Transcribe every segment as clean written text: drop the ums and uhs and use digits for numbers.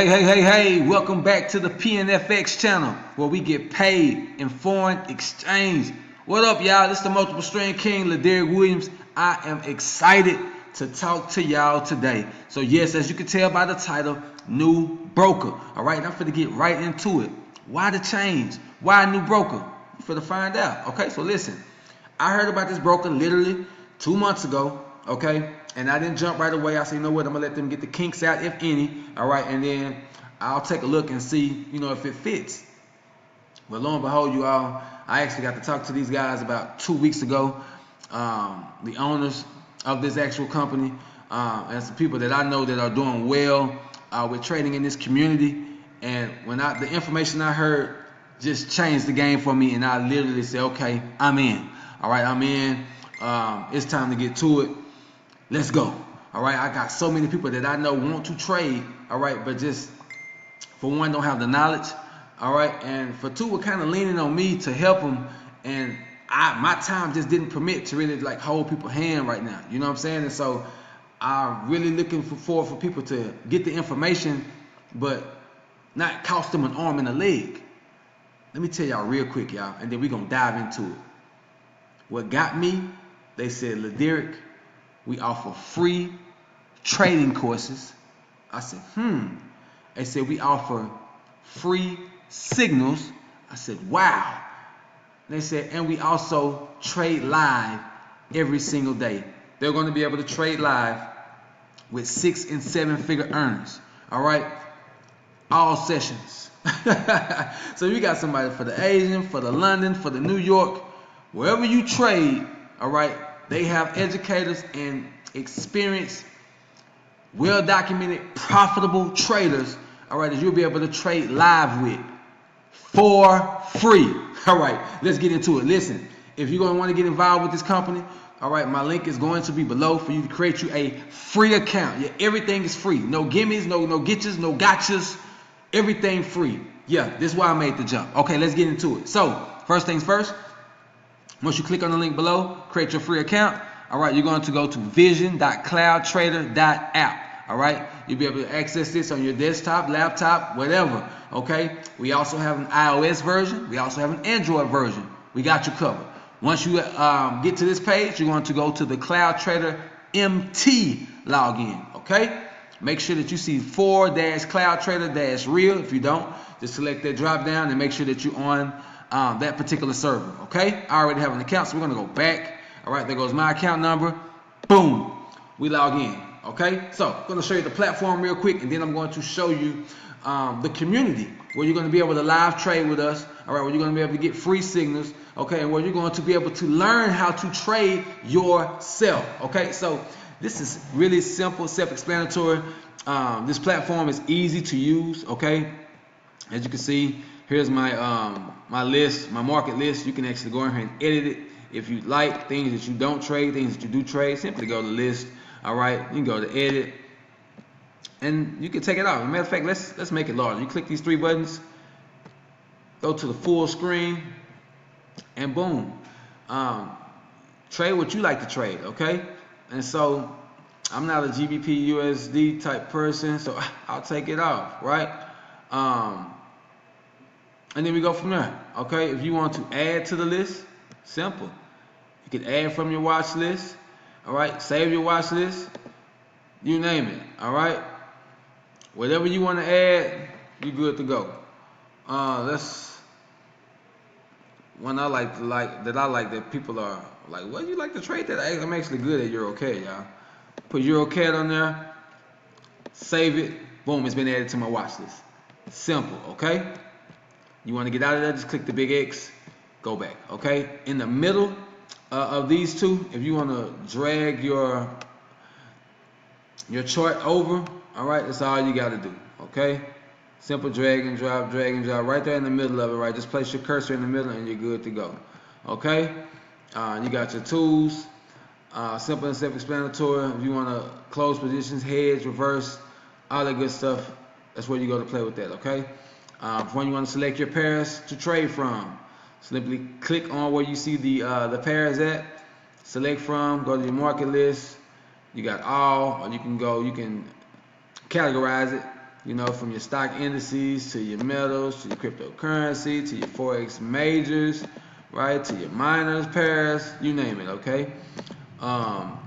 Hey, welcome back to the PNFX channel where we get paid in foreign exchange. What up, y'all? This is the Multiple Stream King, Laderick Williams. I am excited to talk to y'all today. So yes, as you can tell by the title, new broker. All right, I'm finna get right into it. Why the change? Why a new broker? You finna find out. Okay, so listen. I heard about this broker literally 2 months ago, okay? And I didn't jump right away. I said, you know what, I'm gonna let them get the kinks out, if any, all right? And then I'll take a look and see, if it fits. But lo and behold, you all, I actually got to talk to these guys about 2 weeks ago. The owners of this actual company, and some people that I know that are doing well with trading in this community. And when the information I heard just changed the game for me, and I literally said, okay, I'm in. All right, I'm in. It's time to get to it. Let's go. All right, I got so many people that I know want to trade. All right, but just for one, don't have the knowledge. All right, and for two, we're kind of leaning on me to help them, and my time just didn't permit to really like hold people's hand right now. You know what I'm saying? And so I'm really looking for people to get the information, but not cost them an arm and a leg. Let me tell y'all real quick, y'all, and then we're gonna dive into it. What got me, they said, Laderick, we offer free trading courses. I said, They said we offer free signals. I said, wow. They said, and we also trade live every single day. They're going to be able to trade live with 6 and 7 figure earners. All right, all sessions. So you got somebody for the Asian, for the London, for the New York, wherever you trade. All right, they have educators and experienced, well-documented, profitable traders. All right, that you'll be able to trade live with for free. All right, let's get into it. Listen, if you're going to want to get involved with this company, all right, my link is going to be below for you to create you a free account. Yeah, everything is free. No gimmies, no gitches, no gotchas. Everything free. Yeah, this is why I made the jump. Okay, let's get into it. So, first things first, once you click on the link below, create your free account. All right, you're going to go to vision.cloudtrader.app. All right, you'll be able to access this on your desktop, laptop, whatever. Okay, we also have an iOS version. We also have an Android version. We got you covered. Once you get to this page, you're going to go to the Cloud Trader MT login. Okay, make sure that you see /Cloud Trader-real. If you don't, just select that drop down and make sure that you're on that particular server. Okay, I already have an account, so we're going to go back. All right, there goes my account number. Boom, we log in. Okay, so I'm going to show you the platform real quick, and then I'm going to show you the community where you're going to be able to live trade with us. All right, where you're going to be able to get free signals. Okay, and where you're going to be able to learn how to trade yourself. Okay, so this is really simple, self-explanatory. This platform is easy to use. Okay, as you can see, here's my my list, my market list. You can actually go in here and edit it if you like. Things that you don't trade, things that you do trade, simply go to list. All right, you can go to edit, and you can take it out. As a matter of fact, let's make it larger. You click these 3 buttons, go to the full screen, and boom, trade what you like to trade. Okay, and so I'm not a GBP USD type person, so I'll take it off, right? And then we go from there. Okay, if you want to add to the list, simple. You can add from your watch list. All right, save your watch list. You name it. All right, whatever you want to add, you're good to go. Let's one I like that people are like, what do you like to trade that? I'm actually good at EuroCAD, y'all. Put EuroCAD on there, save it, boom, it's been added to my watch list. Simple, okay? You want to get out of there, just click the big X, go back, okay? In the middle of these two, if you want to drag your chart over, all right, that's all you got to do, okay? Simple drag and drop, right there in the middle of it, right? Just place your cursor in the middle and you're good to go, okay? You got your tools, simple and self-explanatory. If you want to close positions, hedge, reverse, all that good stuff, that's where you go to play with that, okay? When you want to select your pairs to trade from, simply click on where you see the pairs at, select from, go to your market list. You got all, or you can categorize it. You know, from your stock indices to your metals to your cryptocurrency to your Forex majors, right? To your miners pairs, you name it, okay? Um,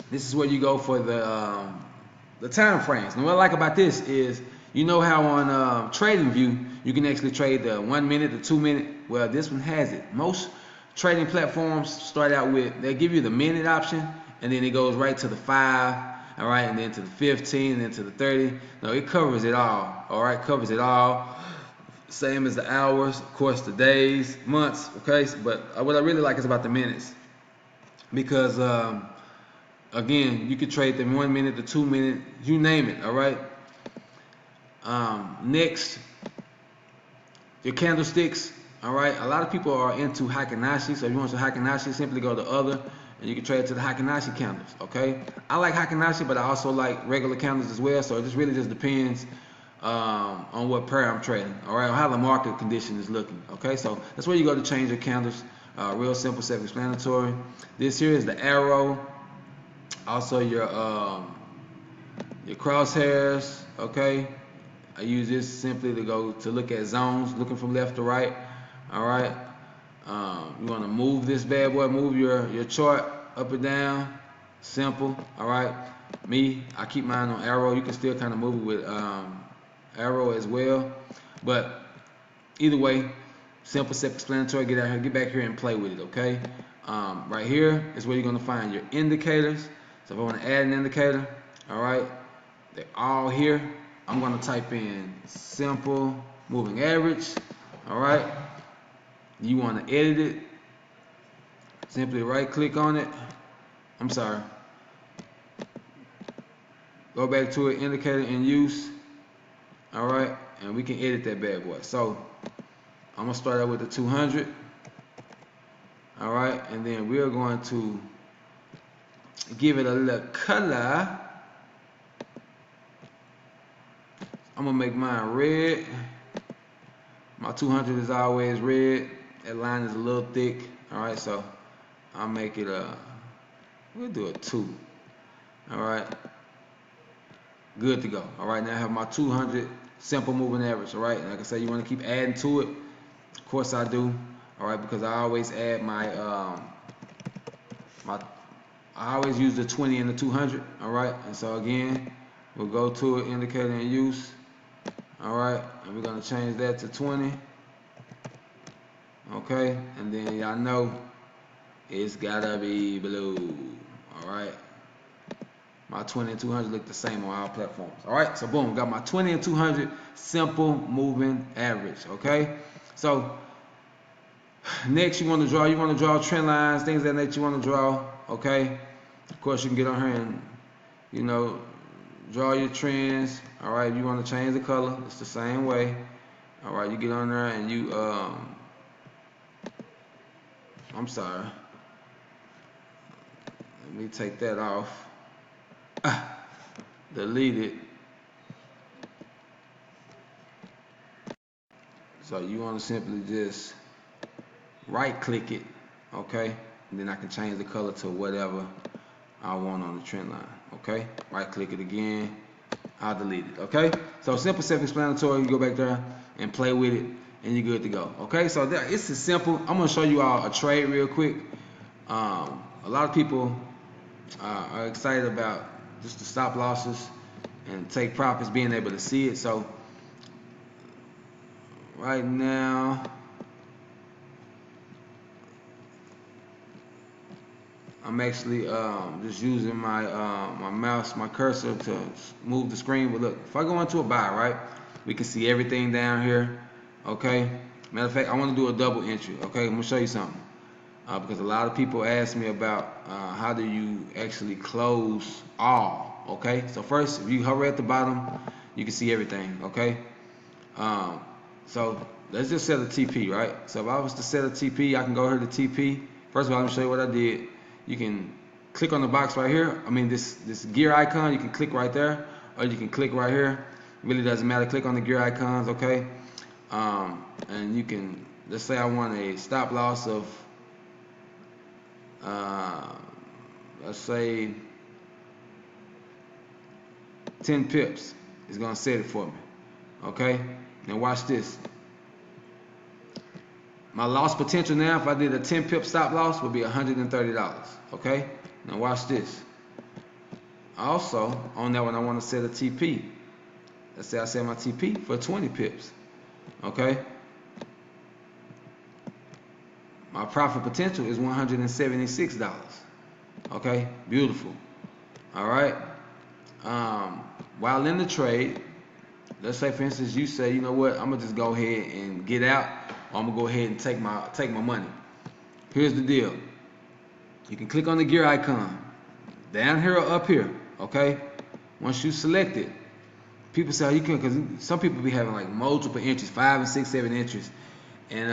this is where you go for the time frames. And what I like about this is, you know how on TradingView you can actually trade the 1 minute, the 2 minute. Well, this one has it. Most trading platforms start out with, they give you the minute option, and then it goes right to the 5, all right, and then to the 15, and then to the 30. No, it covers it all. All right, covers it all. Same as the hours, of course, the days, months. Okay, but what I really like is about the minutes, because again, you could trade the 1 minute, the 2 minute, you name it. All right. Next, your candlesticks. All right. A lot of people are into Hakanashi, so if you want some Hakanashi, simply go to other, and you can trade to the Hakanashi candles. Okay. I like Hakanashi, but I also like regular candles as well. So it just really just depends on what pair I'm trading. All right, or how the market condition is looking. Okay. So that's where you go to change your candles. Real simple, self-explanatory. This here is the arrow. Also your crosshairs. Okay. I use this simply to go to look at zones, looking from left to right. All right. You want to move this bad boy, move your chart up and down. Simple. All right. Me, I keep mine on arrow. You can still kind of move it with arrow as well. But either way, simple, self-explanatory. Get out here, get back here, and play with it. Okay. Right here is where you're gonna find your indicators. So if I want to add an indicator, all right, they're all here. I'm gonna type in simple moving average. All right. You want to edit it. Simply right click on it. I'm sorry. Go back to it, indicator in use. All right. And we can edit that bad boy. So I'm gonna start out with the 200. All right. And then we're going to give it a little color. I'm gonna make mine red. My 200 is always red. That line is a little thick. All right, so I'll make it we'll do a 2. All right, good to go. All right, now I have my 200 simple moving average. All right, and like I said, you want to keep adding to it. Of course I do. All right, because I always add I always use the 20 and the 200. All right, and so again, we'll go to it, indicator in use. All right, and we're gonna change that to 20. Okay, and then y'all know it's gotta be blue. All right, my 20 and 200 look the same on all platforms. All right, so boom, got my 20 and 200 simple moving average. Okay, so next you want to draw trend lines, things that you want to draw. Okay, of course you can get on here and, you know, draw your trends. All right, if you want to change the color, it's the same way. All right, you get on there and you I'm sorry, let me take that off. Delete it. So you want to simply just right click it, okay, and then I can change the color to whatever I want on the trend line. Okay, right click it again, I'll delete it. Okay, so simple, self-explanatory. You go back there and play with it, and you're good to go. Okay, so it's as simple. I'm gonna show you all a trade real quick. A lot of people are excited about just the stop losses and take profits, being able to see it. So right now, I'm actually just using my mouse, my cursor to move the screen. But look, if I go into a buy, right, we can see everything down here. Okay. Matter of fact, I want to do a double entry. Okay, I'm gonna show you something because a lot of people ask me about how do you actually close all. Okay, so first, if you hover at the bottom, you can see everything. Okay. Um, so let's just set a TP, right? So if I was to set a TP, I can go here to TP. First of all, let me show you what I did. You can click on the box right here. I mean, this gear icon, you can click right there, or you can click right here. It really doesn't matter. Click on the gear icons, okay? And you can, let's say I want a stop loss of, let's say 10 pips. It's gonna set it for me. Okay. Now watch this. My loss potential now, if I did a 10 pip stop loss, would be $130. Okay. Now watch this. Also, on that one, I want to set a TP. Let's say I set my TP for 20 pips. Okay. My profit potential is $176. Okay. Beautiful. All right. While in the trade, let's say for instance you say, you know what, I'm gonna just go ahead and get out, or I'm gonna go ahead and take my money. Here's the deal. You can click on the gear icon down here or up here. Okay. Once you select it, people say, oh, you can, because some people be having like multiple entries, 5 and 6, 7 entries, and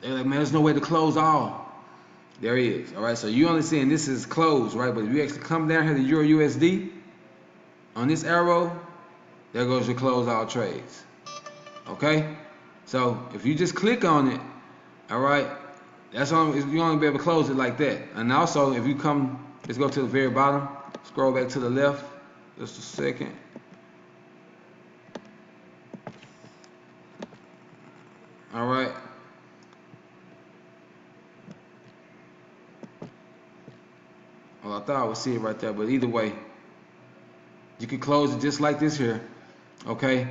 they're like, man, there's no way to close all. There is. All right. So you only seeing this is closed, right? But if you actually come down here to Euro USD on this arrow, there goes your close all trades. Okay. So if you just click on it, all right, that's only you only be able to close it like that. And also, if you come, let's go to the very bottom, scroll back to the left, just a second. All right. Well, I thought I would see it right there, but either way, you can close it just like this here, okay?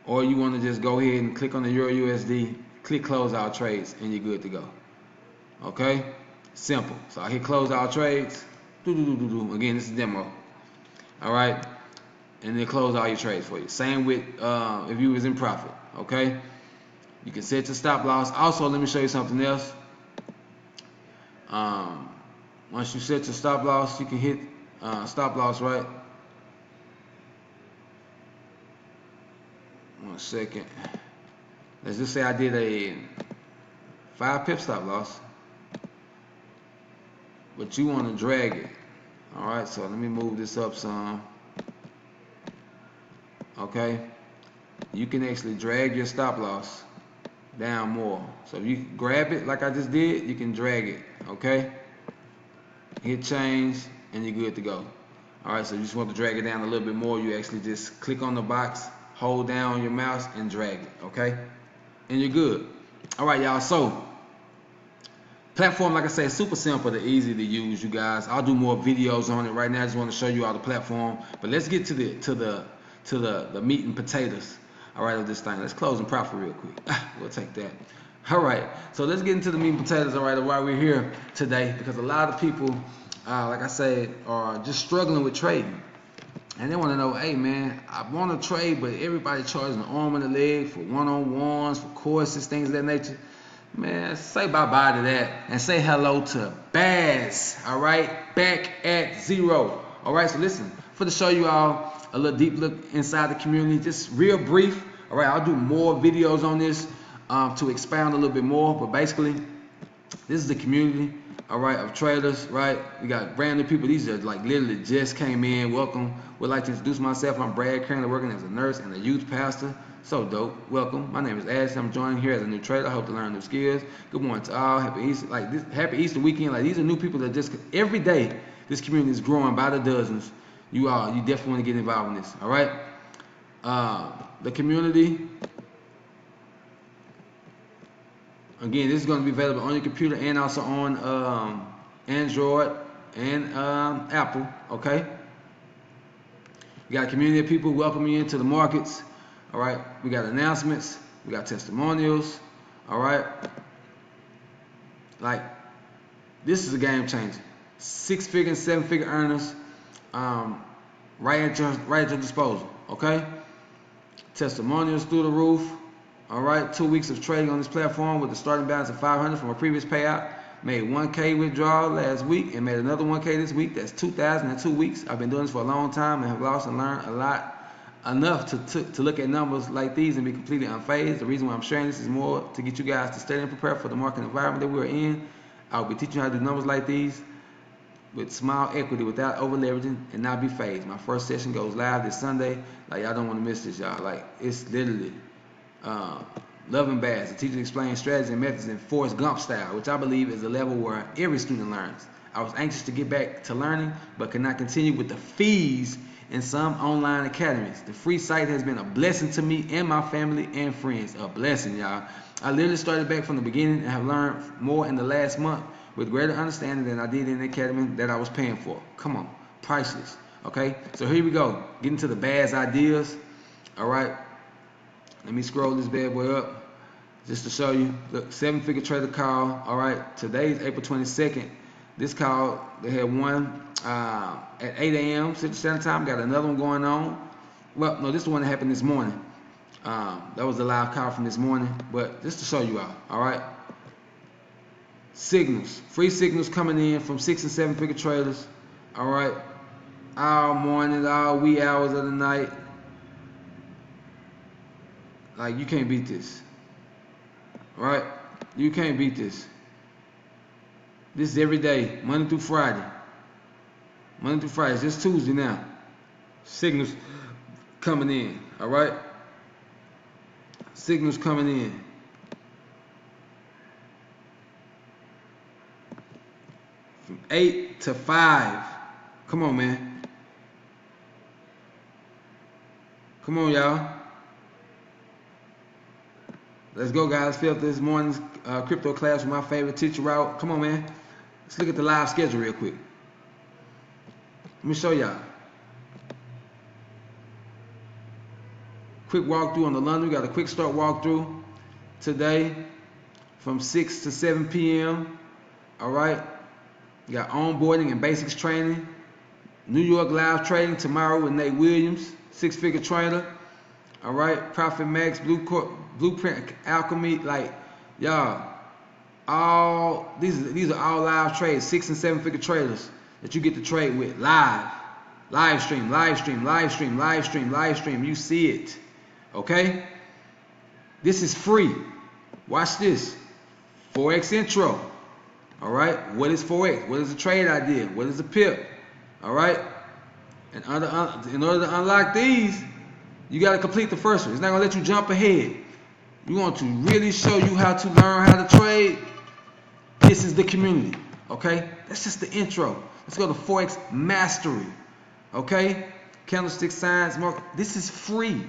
Or you want to just go ahead and click on the Euro USD, click close out trades, and you're good to go. Okay? Simple. So I hit close out trades. Again, this is demo. All right? And then close all your trades for you. Same with if you was in profit. Okay? You can set your stop loss. Also, let me show you something else. Once you set your stop loss, you can hit stop loss, right? 1 second. Let's just say I did a 5 pip stop loss, but you want to drag it. All right, so let me move this up some. Okay, you can actually drag your stop loss down more. So if you grab it like I just did, you can drag it. Okay, hit change and you're good to go. All right, so you just want to drag it down a little bit more. You actually just click on the box, hold down your mouse and drag it. Okay, and you're good. All right, y'all. So platform, like I say, super simple to easy to use, you guys. I'll do more videos on it. Right now I just want to show you all the platform, but let's get to the meat and potatoes, all right, of this thing. Let's close and profit real quick. We'll take that. All right, so let's get into the meat and potatoes, all right, of why we're here today, because a lot of people, like I said, are just struggling with trading. And they want to know, hey man, I want to trade, but everybody charging an arm and a leg for one-on-ones, for courses, things of that nature. Man, say bye-bye to that and say hello to Baz, all right? Back at zero. All right, so listen, for to show you all a little deep look inside the community, just real brief. All right, I'll do more videos on this to expound a little bit more, but basically, this is the community, all right, of traders, right? We got brand new people. These are like literally just came in. Welcome. Would like to introduce myself. I'm Brad, currently working as a nurse and a youth pastor. So dope. Welcome. My name is Ashley. I'm joining here as a new trader. I hope to learn new skills. Good morning to all. Happy Easter. Like this, happy Easter weekend. Like these are new people that just every day this community is growing by the dozens. You definitely want to get involved in this. All right. The community. Again, this is going to be available on your computer and also on Android and Apple. Okay. We got a community of people welcoming you into the markets. All right. We got announcements. We got testimonials. All right. Like, this is a game changer. 6-figure and 7-figure earners, right at your disposal. Okay. Testimonials through the roof. All right, 2 weeks of trading on this platform with a starting balance of $500 from a previous payout. Made 1K withdrawal last week and made another 1K this week. That's $2,000 in 2 weeks. I've been doing this for a long time and have lost and learned a lot, enough to look at numbers like these and be completely unfazed. The reason why I'm sharing this is more to get you guys to study and prepare for the market environment that we're in. I'll be teaching you how to do numbers like these with small equity without over leveraging and not be phased. My first session goes live this Sunday. Like, y'all don't want to miss this, y'all. Like, it's literally Love and Baz. The teacher explains strategies and methods in Forrest Gump style, which I believe is a level where every student learns. I was anxious to get back to learning, but could not continue with the fees and some online academies. The free site has been a blessing to me and my family and friends. A blessing, y'all. I literally started back from the beginning and have learned more in the last month with greater understanding than I did in the academy that I was paying for. Come on, priceless. Okay, so here we go. Getting to the bad ideas. All right, let me scroll this bad boy up just to show you. Look, 7-figure trader call. All right, today's April 22nd. This call, they had one at 8 a.m. Central Standard Time. Got another one going on. Well, no, this is the one that happened this morning. That was the live call from this morning. But just to show you all right? Signals, free signals coming in from 6 and 7-figure traders. All right, all morning, all wee hours of the night. Like, you can't beat this. All right, you can't beat this. This is every day, Monday through Friday. Monday through Friday. It's just Tuesday now. Signals coming in. All right, signals coming in. From 8 to 5. Come on, man. Come on, y'all. Let's go, guys. Fill up this morning's crypto class with my favorite teacher out. Come on, man. Let's look at the live schedule real quick. Let me show y'all. Quick walkthrough on the London. We got a quick start walkthrough today from 6 to 7 p.m. All right. We got onboarding and basics training. New York live trading tomorrow with Nate Williams, 6-figure trader. All right. Profit Max, Blueprint Alchemy. Like, y'all, these are all live trades, 6 and 7-figure traders that you get to trade with live stream. You see it. Okay, this is free. Watch this. Forex intro. All right, what is Forex? What is a trade idea? What is a pip? All right, and in order to unlock these, you got to complete the first one. It's not gonna let you jump ahead. You want to really show you how to learn how to trade. This is the community. Okay, that's just the intro. Let's go to Forex Mastery. Okay, candlestick signs. This is free.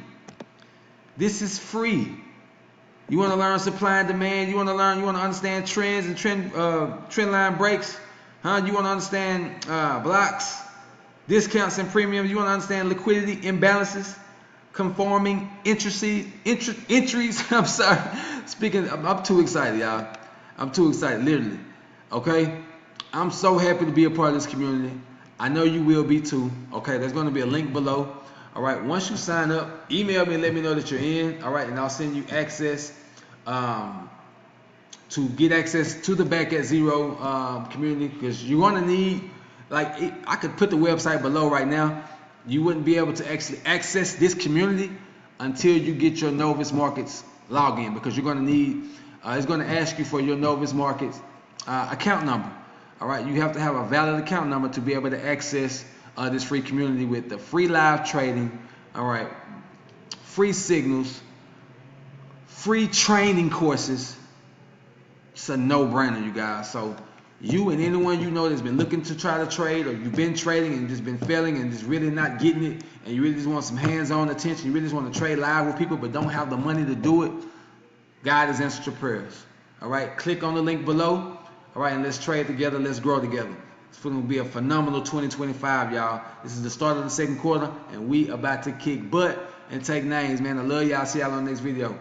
This is free. You want to learn supply and demand. You want to understand trends and trend line breaks. You want to understand blocks, discounts and premiums. You want to understand liquidity imbalances, conforming entries. I'm sorry. I'm too excited, y'all. I'm too excited, literally. Okay, I'm so happy to be a part of this community. I know you will be too. Okay, there's going to be a link below. All right, once you sign up, email me and let me know that you're in. All right, and I'll send you access to get access to the Back at Zero community, because you're going to need, I could put the website below right now. You wouldn't be able to actually access this community until you get your Novus Markets login, because you're going to need, it's going to ask you for your Novus Markets account number. All right, you have to have a valid account number to be able to access this free community with the free live trading. All right, free signals, free training courses. It's a no-brainer, you guys. So you and anyone you know that's been looking to try to trade, or you've been trading and just been failing and just really not getting it, and you really just want some hands-on attention, you really just want to trade live with people but don't have the money to do it, God has answered your prayers. All right, click on the link below. All right, and let's trade together. Let's grow together. It's going to be a phenomenal 2025, y'all. This is the start of the second quarter, and we about to kick butt and take names, man. I love y'all. See y'all on the next video.